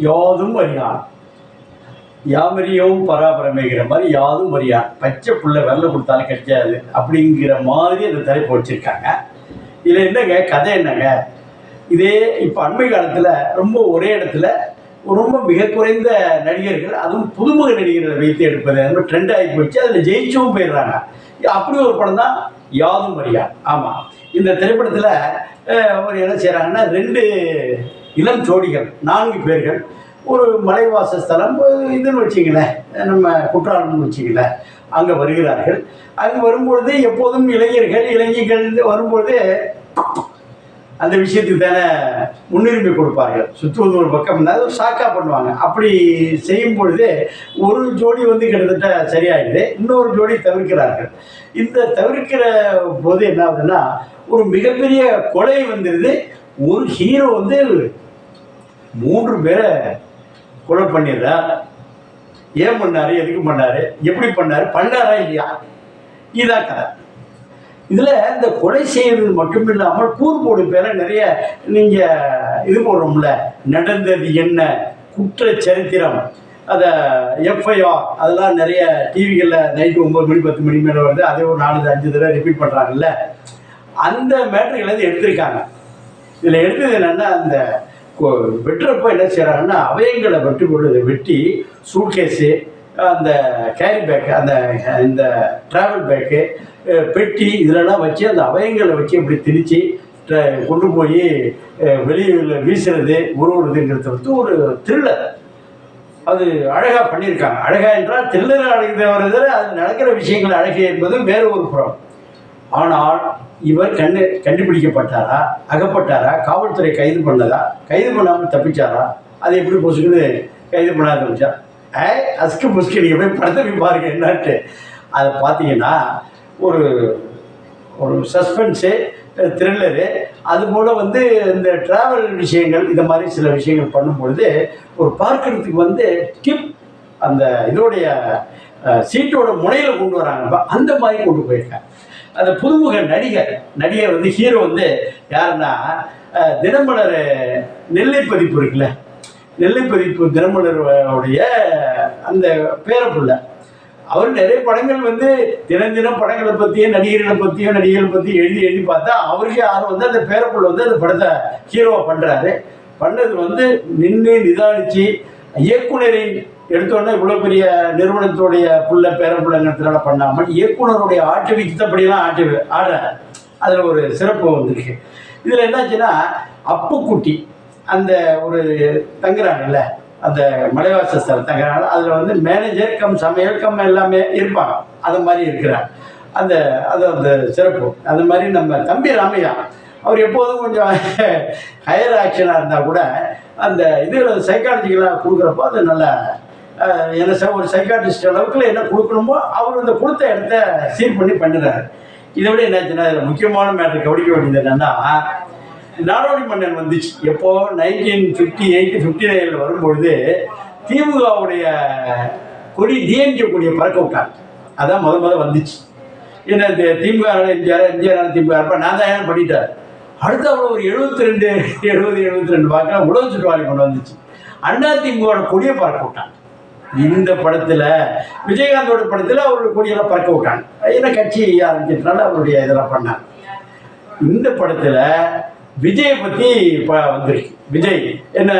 யாதும் அறியான், யாமறியும் பராபரமைங்கிற மாதிரி யாதும் அறியான், பச்சை புள்ள வெள்ளை கொடுத்தாலும் கிடைக்காது அப்படிங்கிற மாதிரி அந்த தலைப்பு வச்சுருக்காங்க. இதில் என்னங்க கதை என்னங்க, இதே இப்போ அண்மை காலத்தில் ரொம்ப ஒரே இடத்துல ரொம்ப மிக குறைந்த நடிகர்கள், அதுவும் புதுமுக நடிகர்களை வைத்து எடுப்பது ரொம்ப ட்ரெண்ட் ஆகி போச்சு. அதில் ஜெயிச்சும் போயிடுறாங்க. அப்படி ஒரு படம் தான் யாதும் அறியான். ஆமாம், இந்த திரைப்படத்தில் ஒரு என்ன செய்கிறாங்கன்னா, 2 இளம் ஜோடிகள், 4 பேர்கள் ஒரு மலைவாசஸ்தலம் இதுன்னு வச்சிங்களேன், நம்ம குற்றாலம்னு வச்சிங்களேன், அங்கே வருகிறார்கள். அங்கே வரும்பொழுது எப்போதும் இளைஞர்கள் வரும்பொழுது அந்த விஷயத்துக்கு தானே முன்னுரிமை கொடுப்பார்கள். சுற்றுவது ஒரு பக்கம் இருந்தால் ஒரு சாக்கா பண்ணுவாங்க. அப்படி செய்யும் பொழுது ஒரு ஜோடி கிட்டத்தட்ட சரியாயிடுது, இன்னொரு ஜோடி தவிர்க்கிறார்கள். இந்த தவிர்க்கிற போது என்ன ஆகுதுன்னா, ஒரு மிகப்பெரிய கொலை வந்துடுது. ஒரு ஹீரோ 3 பேரை கொலை பண்ணிடுறார். ஏன் பண்ணாரு, எதுக்கு பண்ணாரு, எப்படி பண்ணாரா இல்லையா, இதான் கதை. இதில் இந்த கொலை செய்வது மட்டும் இல்லாமல் கூறு போடும் பேரை நிறைய நீங்கள் இது போடுறோம்ல, நடந்தது என்ன, குற்ற சரித்திரம், அதை எஃப்ஐஆர், அதெல்லாம் நிறைய டிவிகளில் நைட்டு 9 மணி 10 மணி மேலே வருது. அதே ஒரு 4-5 தடவை ரிப்பீட் பண்ணுறாங்கல்ல, அந்த மேட்டர்களை எடுத்திருக்காங்க. இதில் எடுத்தது என்னென்னா, அந்த வெட்டுறப்போ என்ன செய்கிறாங்கன்னா, அவயங்களை வெட்டி சூட்கேஸு, அந்த கேரி பேக்கு, இந்த ட்ராவல் பேக்கு, பெட்டி, இதிலெல்லாம் வச்சு அந்த அவயங்களை வச்சு இப்படி திணிச்சு கொண்டு போய் வெளியில் வீசுறது, உருவுறதுங்கிறது ஒரு த்ரில்லர். அது அழகாக பண்ணியிருக்காங்க. அழகா என்றால் த்ரில்லர் அழகு வருது, அது நடக்கிற விஷயங்கள் அழகு என்பது வேறு ஒரு புறம். ஆனால் இவர் கண்டுபிடிக்கப்பட்டாரா, அகப்பட்டாரா, காவல்துறை கைது பண்ணாமல் தப்பிச்சாரா, அது எப்படி பொசுக்குன்னு கைது பண்ணாத தப்பிச்சா, அஸ்கு முஸ்கு நீங்கள் போய் படத்தை பாருங்க என்னான்ட்டு. அதை பார்த்தீங்கன்னா ஒரு ஒரு சஸ்பென்ஸு, த்ரில்லரு, அதுபோல் இந்த ட்ராவல் விஷயங்கள், இந்த மாதிரி சில விஷயங்கள் பண்ணும்பொழுது ஒரு பார்க்கறதுக்கு டிப் அந்த இதோடைய சீட்டோட முனையில் கொண்டு வராங்க, அந்த மாதிரி கொண்டு போயிருக்காங்க. அந்த புதுமுக நடிகர் ஹீரோ யாருன்னா, தினமலர் நெல்லை பதிப்பு இருக்குல்ல, நெல்லை பதிப்பு தினமலருடைய அந்த பேரப்புள்ள. அவர் நிறைய படங்கள் தினம் படங்களை பற்றியும் நடிகர்களை பற்றியும் எழுதி பார்த்தா அவருக்கே ஆர்வம் அந்த பேரப்புள்ள அந்த படத்தை ஹீரோவை பண்ணுறாரு. பண்ணது நின்று நிதானித்து இயக்குனரின் எடுத்தோன்னா இவ்வளோ பெரிய நிறுவனத்துடைய பேரப்புள்ளங்கிறதுனால பண்ணாமல் இயக்குனருடைய ஆட்டுவித்தபடியெல்லாம் ஆடுறாரு. அதில் ஒரு சிறப்பு வந்திருக்கு. இதில் என்னாச்சுன்னா, அப்புக்குட்டி அந்த ஒரு தங்குறாங்கல்ல, அந்த மலைவாசஸ்தலம் தங்குறாங்க, அதில் மேனேஜர் கம் சமையல் கம் எல்லாமே இருப்பாங்க. அது மாதிரி இருக்கிறார். அது அந்த சிறப்பு. அது மாதிரி நம்ம தம்பி ராமையா, அவர் எப்போதும் கொஞ்சம் ஹையர் ஆக்ஷனாக இருந்தால் கூட அந்த இதில் சைக்காலஜிக்கலாக கொடுக்குறப்போ அது நல்லா என்ன ஒரு சைக்காட்ரிஸ்ட் அளவுக்கு என்ன கொடுக்கணுமோ அவர் அந்த கொடுத்த இடத்த சீர் பண்ணி பண்ணுறாரு. இதை விட என்னாச்சுன்னா, இதில் முக்கியமான மேட்டர் கவனிக்க வேண்டியது என்னென்னா, நாடோடி மன்னன் வந்துச்சு எப்போ 1958-59 வரும்பொழுது திமுகவுடைய கொடி டிஎம்கே கொடியை பறக்க விட்டாங்க. அதான் முத வந்துச்சு. ஏன்னா இந்த திமுக எம்ஜிஆர் திமுக நான் தான் ஏன் பண்ணிட்டார். அடுத்த அவ்வளோ ஒரு 72 வாக்கில் உழவு சுற்றுவாளி கொண்டு வந்துச்சு. அண்ணா திமுகவோட கொடியை பறக்க விட்டாங்க. இந்த படத்தில் விஜயகாந்தோட படத்தில் அவருடைய கொடியெல்லாம் பறக்க விட்டாங்க. ஏன்னா கட்சி ஆரம்பிச்சதுனால அவருடைய இதெல்லாம் பண்ணாங்க. இந்த படத்தில் விஜயை பற்றி வந்திருக்கு. விஜய் என்ன,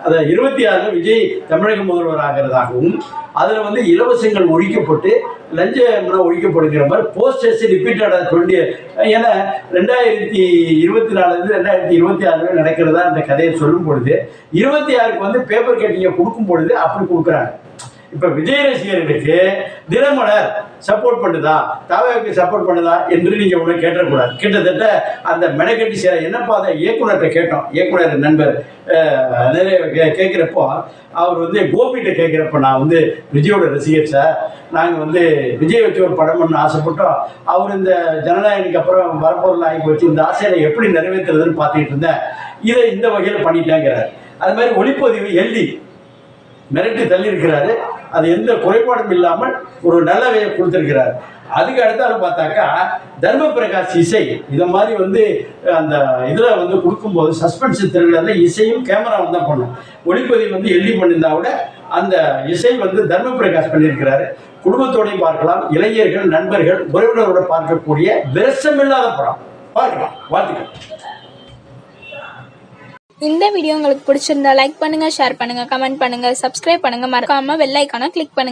அதை 26 விஜய் தமிழக முதல்வர் ஆகிறதாகவும் அதில் இலவசங்கள் ஒழிக்கப்பட்டு லஞ்சம் ஒழிக்கப்படுகிற மாதிரி போஸ்டர்ஸ் ரிப்பீட்டடாக சொல்லி, ஏன்னா 2024 2026 நடக்கிறதா அந்த கதையை சொல்லும் பொழுது 26க்கு பேப்பர் கட்டிங்கை கொடுக்கும் பொழுது அப்படி கொடுக்குறாங்க. இப்போ விஜய் ரசிகர்களுக்கு தினமலர் சப்போர்ட் பண்ணுதா, தாவாவுக்கு சப்போர்ட் பண்ணுதா என்று நீங்கள் ஒன்றும் கேட்டக்கூடாது. கிட்டத்தட்ட அந்த மெனக்கட்டி சேர என்னப்பா அதை இயக்குனர்கிட்ட கேட்டோம். இயக்குனர் நண்பர் நிறைய கேட்குறப்போ அவர் கோபிகிட்ட கேட்குறப்ப, நான் விஜயோட ரசிகர் சார், நாங்கள் விஜய் வச்சு ஒரு படம் பண்ண ஆசைப்பட்டோம். அவர் இந்த ஜனநாயகனுக்கு அப்புறம் வரப்பொருள் ஆகி போச்சு, இந்த ஆசையை எப்படி நிறைவேற்றுறதுன்னு பார்த்துக்கிட்டு இருந்தேன், இதை இந்த வகையில் பண்ணிட்டேங்கிறார். அது மாதிரி ஒளிப்பதிவு எல்டி மிரட்டி தள்ளி இருக்கிறாரு. அது எந்த குறைபாடும் இல்லாமல் ஒரு நல்லவையை கொடுத்துருக்கிறார். அதுக்கு அடுத்தாலும் பார்த்தாக்கா தர்ம பிரகாஷ் இசை இதை மாதிரி வந்து அந்த இதில் வந்து கொடுக்கும்போது சஸ்பென்ஸ் த்ரில்லரில் இசையும் கேமராவும் தான் பண்ணும். ஒளிப்பதிவு வந்து எள்ளி பண்ணியிருந்தா கூட அந்த இசை வந்து தர்ம பிரகாஷ் பண்ணியிருக்கிறாரு. குடும்பத்தோடையும் பார்க்கலாம், இளைஞர்கள் நண்பர்கள் உறவினரோட பார்க்கக்கூடிய விரசமில்லாத படம் பார்க்கலாம். வாழ்த்துக்கள். இந்த வீடியோ உங்களுக்கு பிடிச்சிருந்தா லைக் பண்ணுங்க, ஷேர் பண்ணுங்க, கமெண்ட் பண்ணுங்க, சப்ஸ்கிரைப் பண்ணுங்க, மறக்காம பெல் ஐகானை கிளிக் பண்ணுங்க.